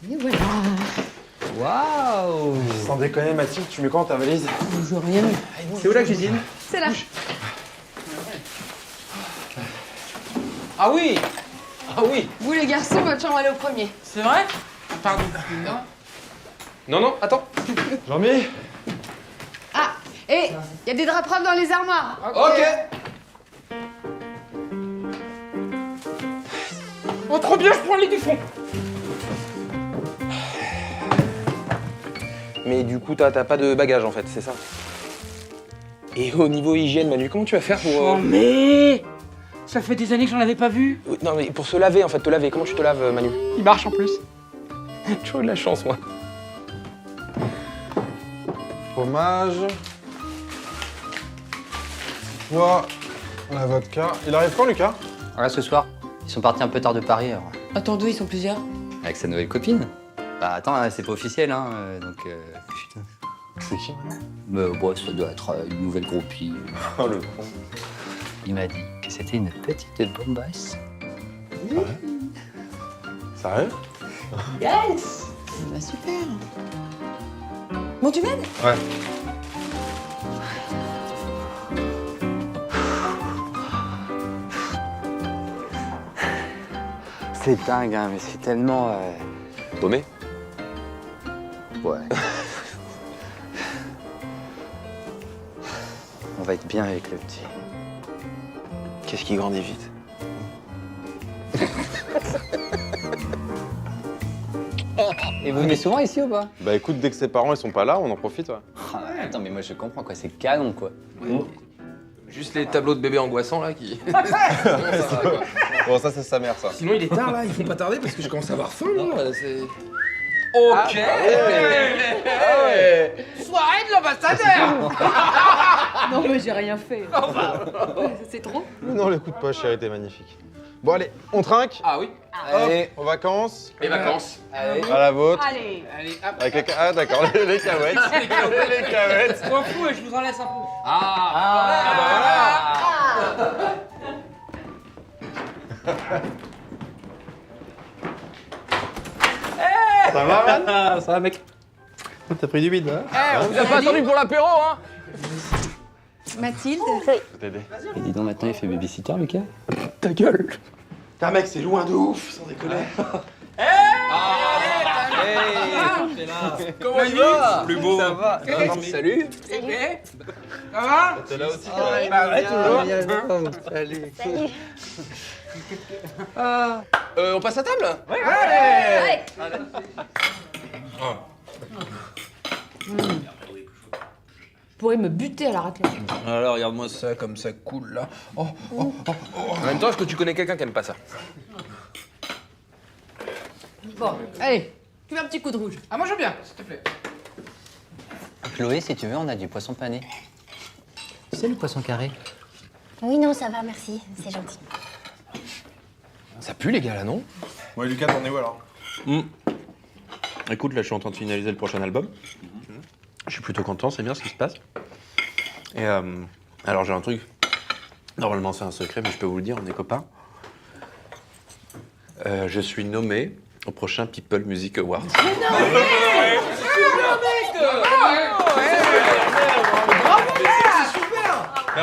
Et voilà. Waouh! Sans déconner, Mathilde, tu mets quoi dans ta valise? Je rien mis. C'est où la cuisine? C'est là. Ah oui! Ah oui! Vous les garçons, votre chambre elle est au premier. C'est vrai? Pardon. Non, non, attends. Jean-Mi? Ah, et il y a des draps propres dans les armoires. Ok. Oh, trop bien, je prends les du fond. Mais du coup, t'as pas de bagages en fait, c'est ça? Et au niveau hygiène, Manu, comment tu vas faire pour... Oh mais ça fait des années que j'en avais pas vu. Non, mais pour se laver, en fait, te laver, comment tu te laves, Manu? Il marche en plus. J'ai toujours eu de la chance, moi. Fromage. Toi, la vodka. Il arrive quand, Lucas? Ouais, ce soir. Ils sont partis un peu tard de Paris, alors. Attends, d'où ils sont plusieurs? Avec sa nouvelle copine. Bah attends, hein, c'est pas officiel, hein, donc... putain. C'est qui? Mais bon, ça doit être une nouvelle groupie. Oh, le con. Il m'a dit que c'était une petite bombasse. Sérieux? Yes. Bah super. Bon, tu m'aides? Ouais. C'est dingue, hein, mais c'est tellement... Paumé? Ouais. On va être bien avec le petit. Qu'est-ce qui grandit vite? Et vous venez souvent ici ou pas? Bah écoute, dès que ses parents ils sont pas là, on en profite, ouais. Ah, attends, mais moi je comprends quoi, c'est canon quoi. Juste les tableaux de bébés angoissants, là, qui... Bon, ça, c'est sa mère, ça. Sinon, il est tard, là, il faut pas tarder, parce que je commence à avoir faim, là, c'est... Ok. Soirée de l'ambassadeur. Non, mais j'ai rien fait. C'est trop? Mais non, l'écoute pas, chérie, t'es magnifique. Bon, allez, on trinque. Ah oui. Hop, aux vacances. Les vacances. Allez. À la vôtre. Allez. Allez, hop. Avec les Ah, d'accord, les cahuètes. Les cahuètes. Je m'en fous et je vous en laisse un peu. Ça va, man? Ça va mec? T'as pris du vide, hein? On vous a pas attendu pour l'apéro, hein? Mathilde. Je vais t'aider. Et dis donc maintenant il fait babysitter Lucas? Ta gueule. Putain, mec, c'est loin de ouf, sans déconner. Comment il va? Plus beau. Ça va. Salut. Ça va? T'es là aussi, Bah ouais, toujours. Salut. On passe à table? Allez. Vous pourrez me buter à la raclette. Alors, regarde-moi ça, comme ça coule, là. En même temps, est-ce que tu connais quelqu'un qui aime pas ça? Bon, allez. Tu veux un petit coup de rouge? Ah, moi je veux bien, s'il te plaît. Chloé, si tu veux, on a du poisson pané. Tu sais le poisson carré? Oui, non, ça va, merci. C'est gentil. Ça pue, les gars, là, non? Ouais, Lucas, t'en es où alors? Écoute, là, je suis en train de finaliser le prochain album. Je suis plutôt content, c'est bien ce qui se passe. Et alors, j'ai un truc. Normalement, c'est un secret, mais je peux vous le dire, on est copains. Je suis nommé au prochain People Music Awards.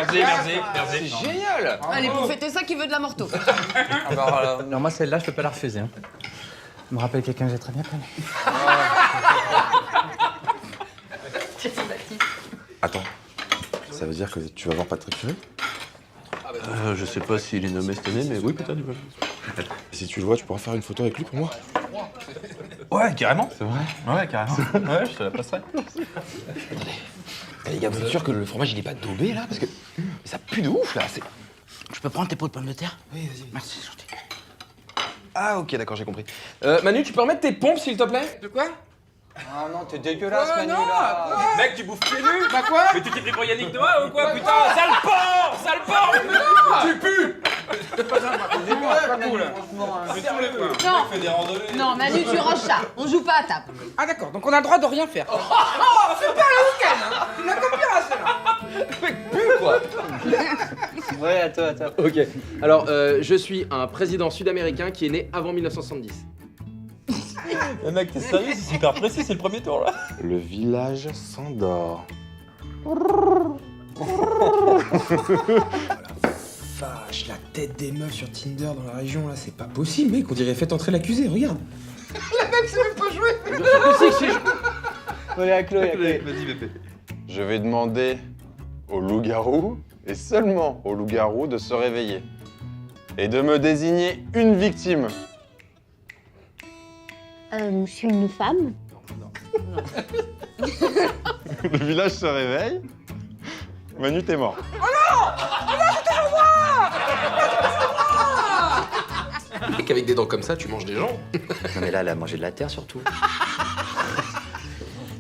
C'est génial! Allez, pour fêter ça, qui veut de la morteau? Alors moi celle-là, je peux pas la refuser. Hein. Je me rappelle quelqu'un que j'ai très bien connu. Attends, ça veut dire que tu vas voir Patrick Fury? Je sais pas s'il est nommé cette année, mais oui, peut-être. Si tu le vois, tu pourras faire une photo avec lui pour moi. Ouais, carrément. C'est vrai? Ouais, carrément. Ouais, je te la passerai. Les gars, vous êtes sûr que le fromage, il est pas daubé, là? Parce que ça pue de ouf, là. Je peux prendre tes pots de pommes de terre? Oui, vas-y. Merci, c'est gentil. Ah, ok, d'accord, j'ai compris. Manu, tu peux remettre tes pompes, s'il te plaît? De quoi? Ah non, t'es dégueulasse, Oh, Manu, non, là. quoi? Mec, tu bouffes pieds nus. Bah quoi? Mais tu t'es pris pour Yannick Noah ou quoi, putain? Sale porc! Sale porc! Tu pues! C'est pas cool, là. Non. Non, Manu, tu ranges ça. On joue pas à table. Ah d'accord, donc on a le droit de rien faire. Oh, c'est pas le week-end, hein. Tu la copieras, celle-là. Ouais, à toi, à toi. Ok. Alors, je suis un président sud-américain qui est né avant 1970. Le mec, t'es sérieux? C'est super précis, c'est le premier tour là. Le village s'endort. Vache, la tête des meufs sur Tinder dans la région, là, c'est pas possible, mec. On dirait faites entrer l'accusé, regarde. La meuf sait même pas jouer. Allez, à Chloé. Vas-y, Pépé. Je vais demander au loup-garou, et seulement au loup-garou, de se réveiller. Et de me désigner une victime. Je suis une femme. Le village se réveille. Manu, t'es mort. Mec, avec des dents comme ça, tu manges des gens. Non mais là, elle a mangé de la terre surtout.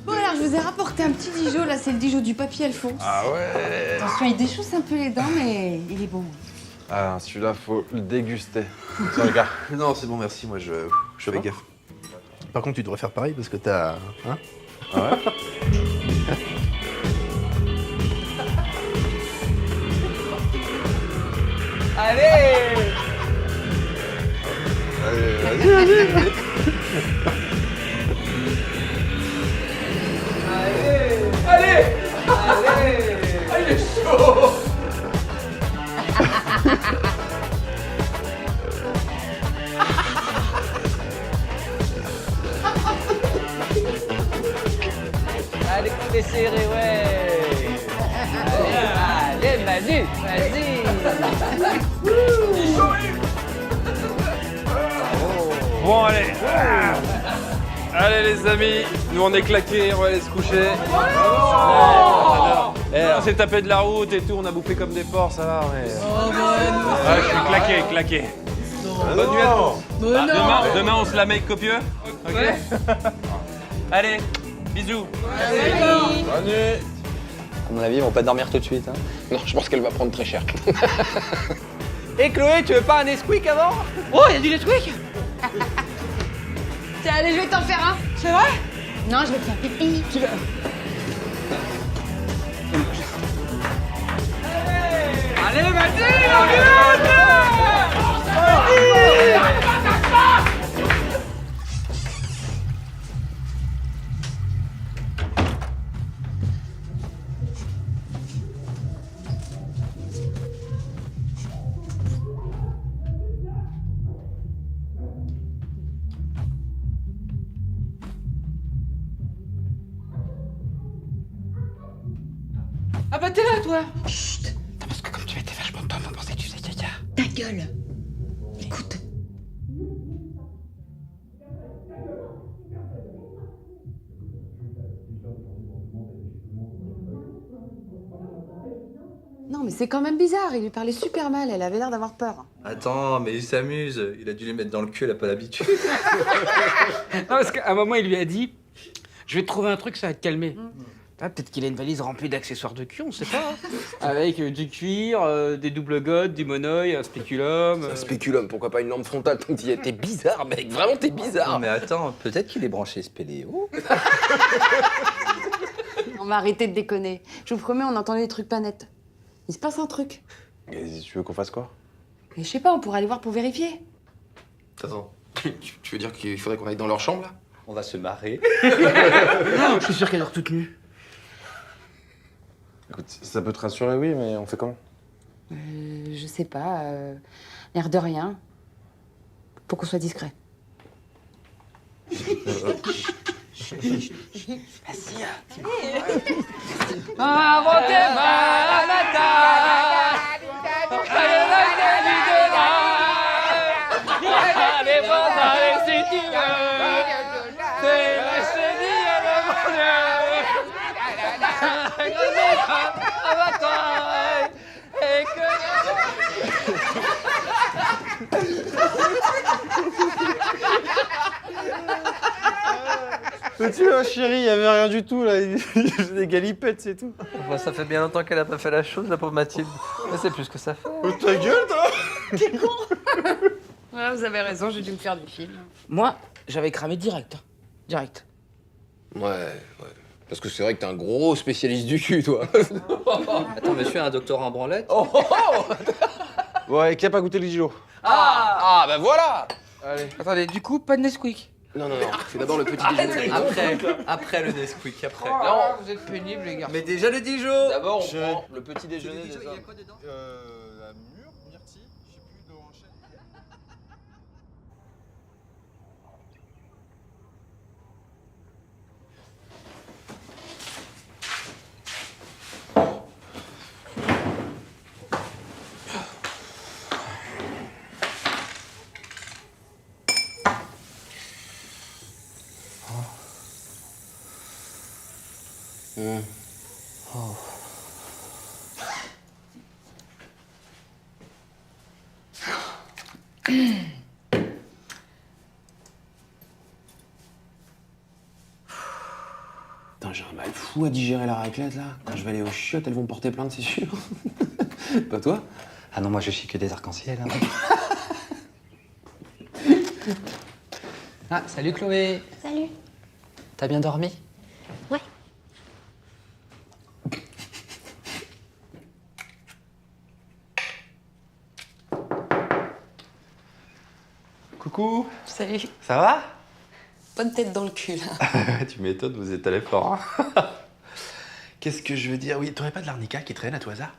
Bon alors, je vous ai rapporté un petit Dijon, là, c'est le Dijon du papy Alphonse. Ah ouais. Attention, il déchausse un peu les dents, mais il est bon. Ah, celui-là, faut le déguster. Tiens, regarde. Non, c'est bon, merci, moi je fais gaffe. Par contre, tu devrais faire pareil parce que t'as. Hein? Ah ouais. Allez, couper serré, ouais. Allez, Manu, vas-y. Bon, allez. Allez, les amis, nous on est claqués, on va aller se coucher. On s'est tapé de la route et tout, on a bouffé comme des porcs, ça va. Ouais, je suis claqué. Bonne nuit à tous. Demain, on se la make copieux. Ok. Allez, bisous. Manu. À mon avis, ils vont pas dormir tout de suite. Hein. Non, je pense qu'elle va prendre très cher. Et Chloé, tu veux pas un Nesquik avant? Oh, il y a du Nesquik. Tiens, allez, je vais t'en faire un. C'est vrai? Non, je vais te faire pipi. Allez, vas-y, Ah bah t'es là, toi. Chut. Parce que comme tu étais vachement temps, on pensait que tu faisais caca. Ta gueule. Écoute. Non, mais c'est quand même bizarre, il lui parlait super mal, elle avait l'air d'avoir peur. Attends, mais il s'amuse. Il a dû les mettre dans le cul, elle a pas l'habitude. Non, parce qu'à un moment, il lui a dit je vais te trouver un truc, ça va te calmer. Ah, peut-être qu'il a une valise remplie d'accessoires de cul, on sait pas. Avec du cuir, des doubles godes, du monoeil, un spéculum. Un spéculum, pourquoi pas une lampe frontale? T'es bizarre, mec, vraiment t'es bizarre. Non, mais attends, peut-être qu'il est branché spéléo. On va arrêter de déconner. Je vous promets, on entendait des trucs pas nets. Il se passe un truc. Et tu veux qu'on fasse quoi? Mais je sais pas, on pourrait aller voir pour vérifier. Attends, Tu veux dire qu'il faudrait qu'on aille dans leur chambre, là? on va se marrer. Non, je suis sûr qu'elle dort toute nue. Écoute, ça peut te rassurer, oui, mais on fait comment? Je sais pas, l'air de rien. Pour qu'on soit discret. Mais tu vois, chérie, il y avait rien du tout, là. Il faisait des galipettes, c'est tout. Enfin, ça fait bien longtemps qu'elle a pas fait la chose, la pauvre Mathilde. Mais c'est plus que ça fait. Oh, ta gueule, toi! Ouais, vous avez raison, j'ai dû me faire du film. Moi, j'avais cramé direct. Direct. Ouais. Parce que c'est vrai que t'es un gros spécialiste du cul, toi. Attends, monsieur a un doctorat en branlette. Ouais, qui a pas goûté le Dijon? Ah, bah voilà. Allez. Attendez, du coup, pas de Nesquik. Non, c'est d'abord le petit déjeuner. Après le Nesquik, après. Non, vous êtes pénibles, les gars. Mais déjà le Dijon. D'abord, on prend le petit déjeuner des hommes. La myrtille, je sais plus d'orange. Putain, j'ai un mal fou à digérer la raclette là. Quand je vais aller aux chiottes, elles vont porter plainte, c'est sûr. Pas toi? Ah non, moi je chie que des arcs-en-ciel. Hein. Ah, salut Chloé. Salut. T'as bien dormi? Ouais. Coucou. Salut. Ça va? Bonne tête dans le cul, là. Tu m'étonnes, vous êtes allé fort. Hein. Qu'est-ce que je veux dire? Oui, t'aurais pas de l'arnica qui traîne à tout hasard?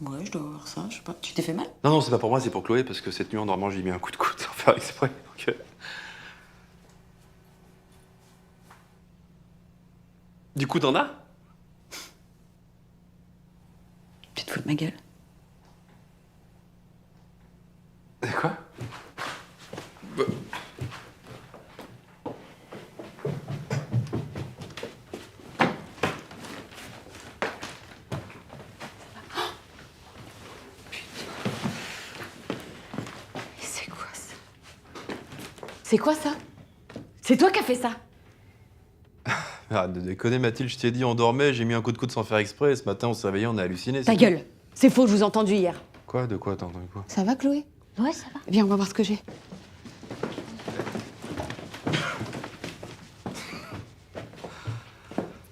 Ouais, je dois avoir ça, je sais pas. Tu t'es fait mal? Non, c'est pas pour moi, c'est pour Chloé, parce que cette nuit en dormant, j'ai mis un coup de coude sans faire exprès. Donc, Du coup, t'en as? Tu te fous de ma gueule? Quoi? Bah. C'est quoi ça? C'est quoi ça? C'est toi qui as fait ça? Arrête de déconner, Mathilde, je t'ai dit, on dormait, j'ai mis un coup de coude sans faire exprès, et ce matin, on s'est réveillé, on a halluciné. Ta c'est gueule! C'est faux, je vous ai entendu hier. tout. Quoi? De quoi? T'as entendu quoi? Ça va, Chloé? Ouais, ça va. Viens, on va voir ce que j'ai.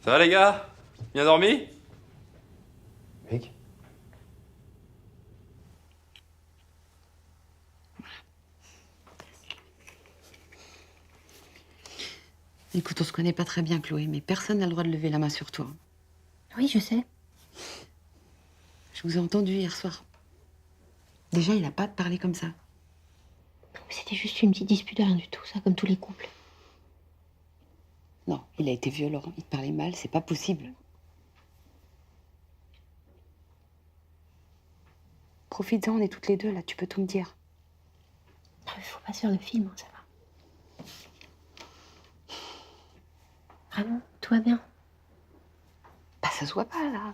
Ça va, les gars? Bien dormi? Mec. Écoute, on se connaît pas très bien, Chloé, mais personne n'a le droit de lever la main sur toi. Oui, je sais. Je vous ai entendu hier soir. Déjà, il a pas de parler comme ça. C'était juste une petite dispute, rien du tout, ça, comme tous les couples. Non, il a été violent, il te parlait mal, c'est pas possible. Profites-en, on est toutes les deux là, tu peux tout me dire. Non, mais faut pas se faire de film, hein, ça va. Vraiment, tout va bien. Bah, ça se voit pas là.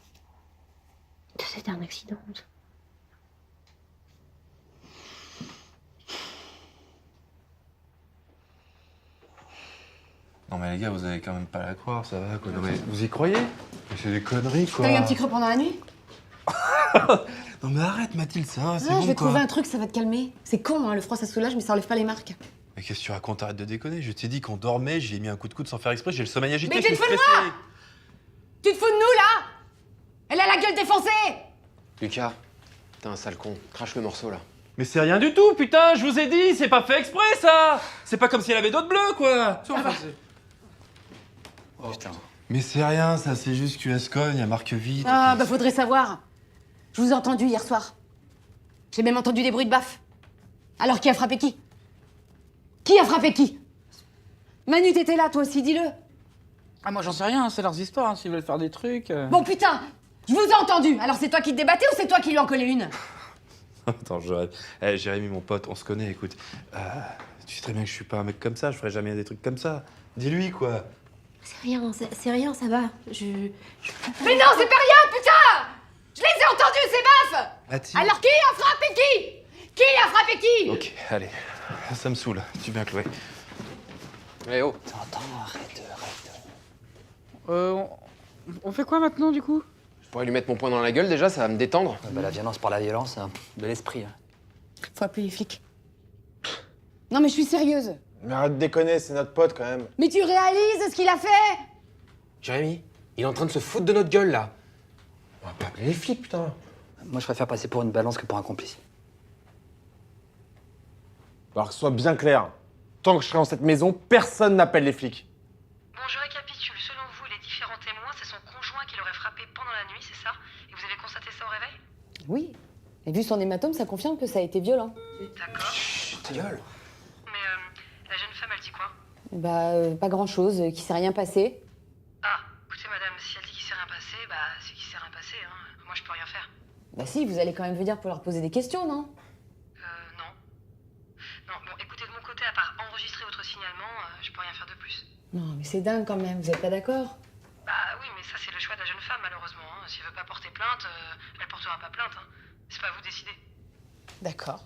C'était un accident. Non mais les gars, vous avez quand même pas à la croire, ça va quoi. Non mais vous y croyez? Mais c'est des conneries quoi. T'as eu un petit creux pendant la nuit? Non mais arrête Mathilde, ça va, c'est Ah, bon je vais quoi. trouver un truc, ça va te calmer. C'est con, hein, le froid ça soulage, mais ça enlève pas les marques. Mais qu'est-ce que tu racontes? Arrête de déconner. Je t'ai dit qu'on dormait, j'ai mis un coup de coude sans faire exprès, j'ai le sommeil agité. Mais je tu te suis fous de stressé. Tu te fous de nous là? Elle a la gueule défoncée! Lucas, t'es un sale con. Crache le morceau là. Mais c'est rien du tout, putain, je vous ai dit, c'est pas fait exprès ça. C'est pas comme si elle avait d'autres bleus quoi. Oh putain. Mais c'est rien, ça, c'est juste QS Cogne, elle marque vite. Ah, bah faudrait savoir. Je vous ai entendu hier soir. J'ai même entendu des bruits de baffes. Alors qui a frappé qui? Qui a frappé qui? Manu, t'étais là, toi aussi, dis-le. Ah, moi, j'en sais rien, c'est leurs histoires, hein, s'ils veulent faire des trucs. Bon, putain, je vous ai entendu. Alors c'est toi qui te débattais ou c'est toi qui lui en collais une? Attends, je rêve. Eh, Jérémy, mon pote, on se connaît, écoute. Tu sais très bien que je suis pas un mec comme ça, je ferais jamais des trucs comme ça. Dis-lui, quoi. C'est rien, ça va. Mais non, c'est pas rien, putain! Je les ai entendus, ces baffes! Mathilde. Alors qui a frappé qui? Qui a frappé qui? Ok, allez. Ça me saoule. Tu viens, Chloé. Eh oh. T'entends? Arrête. On fait quoi maintenant, du coup? Je pourrais lui mettre mon poing dans la gueule déjà, ça va me détendre. Bah, la violence par la violence, c'est un de l'esprit. Hein. Faut appeler les flics. Non, mais je suis sérieuse. Mais arrête de déconner, c'est notre pote quand même. Mais tu réalises ce qu'il a fait? Jérémy, il est en train de se foutre de notre gueule là. On va pas appeler les flics, putain. Moi, je préfère passer pour une balance que pour un complice. Alors que ce soit bien clair, Tant que je serai dans cette maison, personne n'appelle les flics. Bon, je récapitule. Selon vous, les différents témoins, c'est son conjoint qui l'aurait frappé pendant la nuit, c'est ça? Et vous avez constaté ça au réveil? Oui. Et vu son hématome, ça confirme que ça a été violent. D'accord. Ta gueule. Mais la jeune femme, elle dit quoi? Pas grand-chose, qu'il s'est rien passé. Ah, écoutez, madame, si elle dit qu'il s'est rien passé, bah, c'est qu'il s'est rien passé, hein. Moi, je peux rien faire. Bah si, vous allez quand même venir pour leur poser des questions, non? Non. Non, bon, écoutez, de mon côté, à part enregistrer votre signalement, je peux rien faire de plus. Non, mais c'est dingue quand même, vous êtes pas d'accord? Bah oui, mais ça, c'est le choix de la jeune femme, malheureusement, hein. Si elle veut pas porter plainte, elle portera pas plainte, hein. C'est pas à vous de décider. D'accord.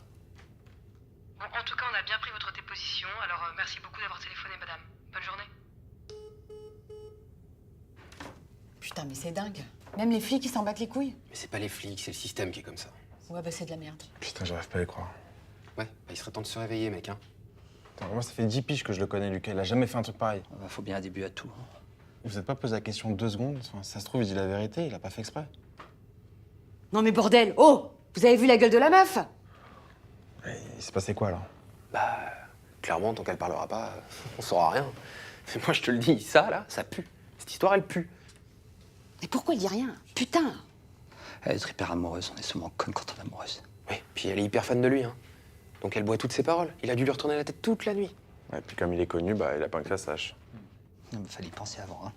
Bon, en tout cas, on a bien pris votre déposition, alors merci beaucoup d'avoir téléphoné, madame. Bonne journée. Putain, mais c'est dingue. Même les flics, ils s'en battent les couilles. Mais c'est pas les flics, c'est le système qui est comme ça. Ouais, bah c'est de la merde. Putain, j'arrive pas à y croire. Ouais, bah, il serait temps de se réveiller, mec, hein. Attends, moi, ça fait 10 piges que je le connais, Lucas. Il a jamais fait un truc pareil. Bah, faut bien un début à tout. Vous vous êtes pas posé la question 2 secondes? Enfin, si ça se trouve, il dit la vérité, il a pas fait exprès. Non mais bordel, oh! Vous avez vu la gueule de la meuf? Et il s'est passé quoi, alors? Bah, clairement, tant qu'elle parlera pas, on saura rien. Mais moi, je te le dis, ça, là, ça pue. Cette histoire, elle pue. Mais pourquoi il dit rien? Putain! Elle est hyper amoureuse, on est souvent conne quand on est amoureuse. Oui, puis elle est hyper fan de lui, hein. Donc elle boit toutes ses paroles. Il a dû lui retourner la tête toute la nuit. Ouais, puis comme il est connu, bah, il a pas que ça sache. Non, mais fallait y penser avant, hein.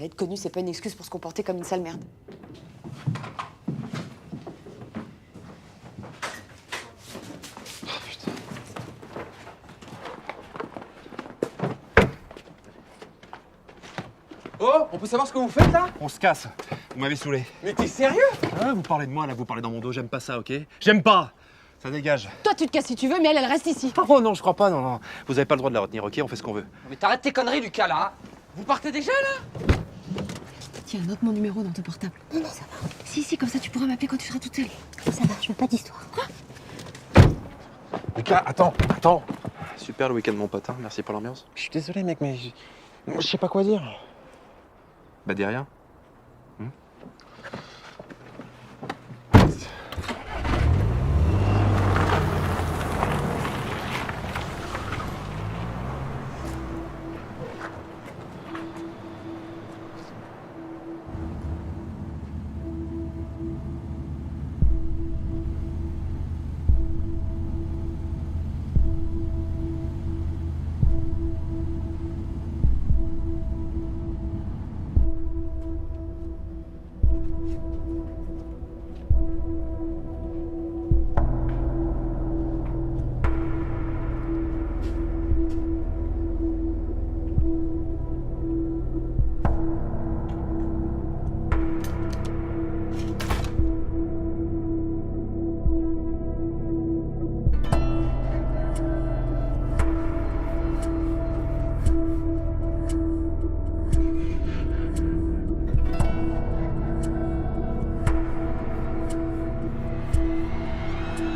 Être connu, c'est pas une excuse pour se comporter comme une sale merde. Oh, on peut savoir ce que vous faites, là? On se casse. Vous m'avez saoulé. Mais t'es sérieux? Ah, vous parlez de moi, là, vous parlez dans mon dos. J'aime pas ça, ok? J'aime pas. Ça dégage. Toi, tu te casses si tu veux, mais elle reste ici. Oh non, je crois pas, non. Vous avez pas le droit de la retenir, ok? On fait ce qu'on veut. Mais t'arrêtes tes conneries, Lucas, là. Vous partez déjà, là? Tiens, note mon numéro dans ton portable. Non, non, ça va. Si, comme ça, tu pourras m'appeler quand tu seras toute seule. Ça va, je veux pas d'histoire. Quoi? Lucas, attends. Super le week-end, mon pote. Hein. Merci pour l'ambiance. Je suis désolé, mec, mais moi, je sais pas quoi dire. Bah, dis rien.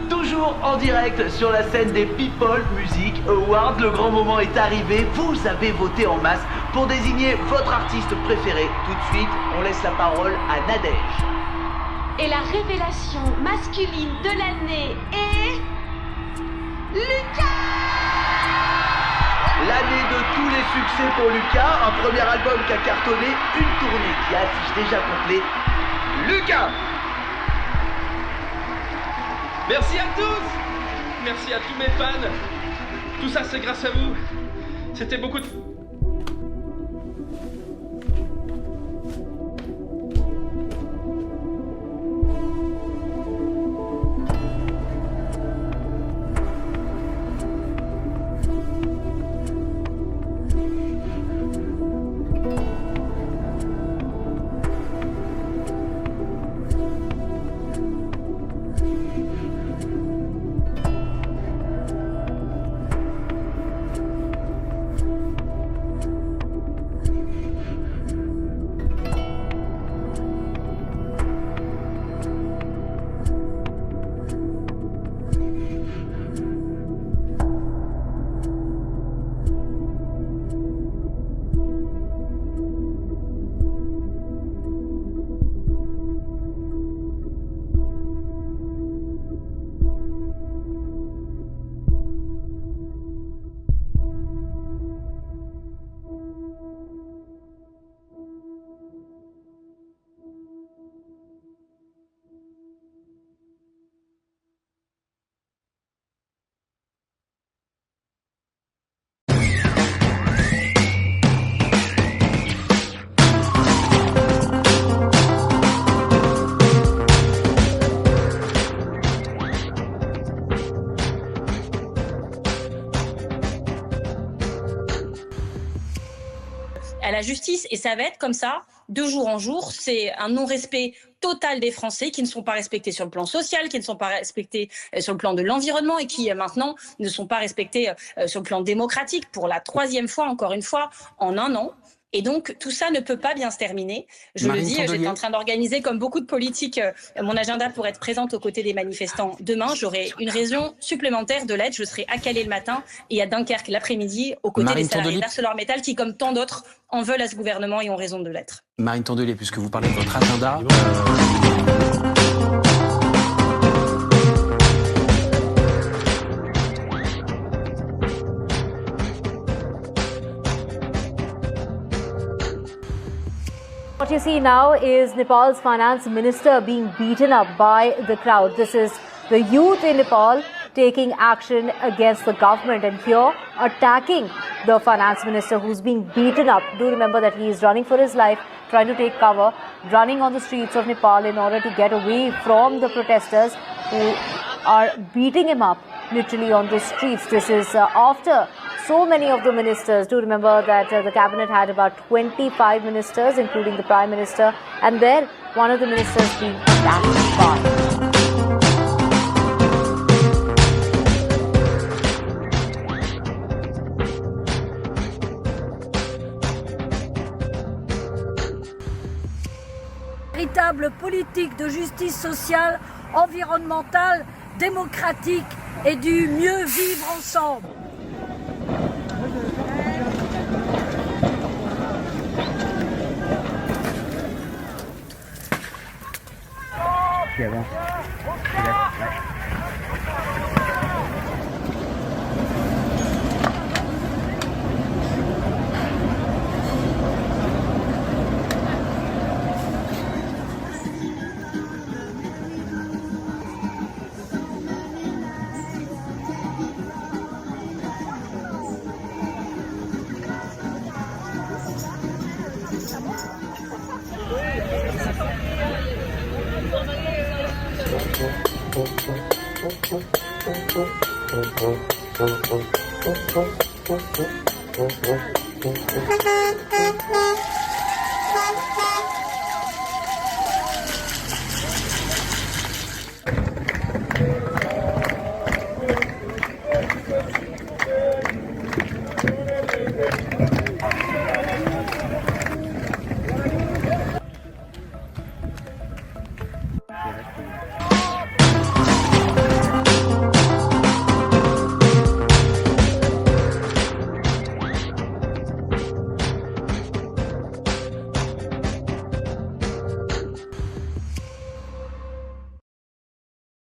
Toujours en direct sur la scène des People Music Awards, le grand moment est arrivé, vous avez voté en masse pour désigner votre artiste préféré. Tout de suite, on laisse la parole à Nadège. Et la révélation masculine de l'année est... Lucas! L'année de tous les succès pour Lucas, un premier album qui a cartonné, une tournée qui affiche déjà complet. Lucas! Merci à tous! Merci à tous mes fans! Tout ça, c'est grâce à vous. C'était beaucoup de... la justice. Et ça va être comme ça, de jour en jour. C'est un non-respect total des Français qui ne sont pas respectés sur le plan social, qui ne sont pas respectés sur le plan de l'environnement et qui maintenant ne sont pas respectés sur le plan démocratique pour la 3e fois, encore une fois, en un an. Et donc, tout ça ne peut pas bien se terminer. Je Marine le dis, Tondelier. j'étais en train d'organiser, comme beaucoup de politiques, mon agenda pour être présente aux côtés des manifestants demain. J'aurai une raison supplémentaire de l'être. Je serai à Calais le matin et à Dunkerque l'après-midi, aux côtés Marine des salariés Tondelier. d'ArcelorMittal qui, comme tant d'autres, en veulent à ce gouvernement et ont raison de l'être. Marine Tondelier, puisque vous parlez de votre agenda. What you see now is Nepal's finance minister being beaten up by the crowd. This is the youth in Nepal taking action against the government and here attacking the finance minister who's being beaten up. Do remember that he is running for his life, trying to take cover, running on the streets of Nepal in order to get away from the protesters who are beating him up literally on the streets. This is after so many of the ministers. Do remember that the cabinet had about 25 ministers, including the Prime Minister, and there one of the ministers being attacked by. Véritable politique de justice sociale, environnementale, démocratique et du mieux vivre ensemble.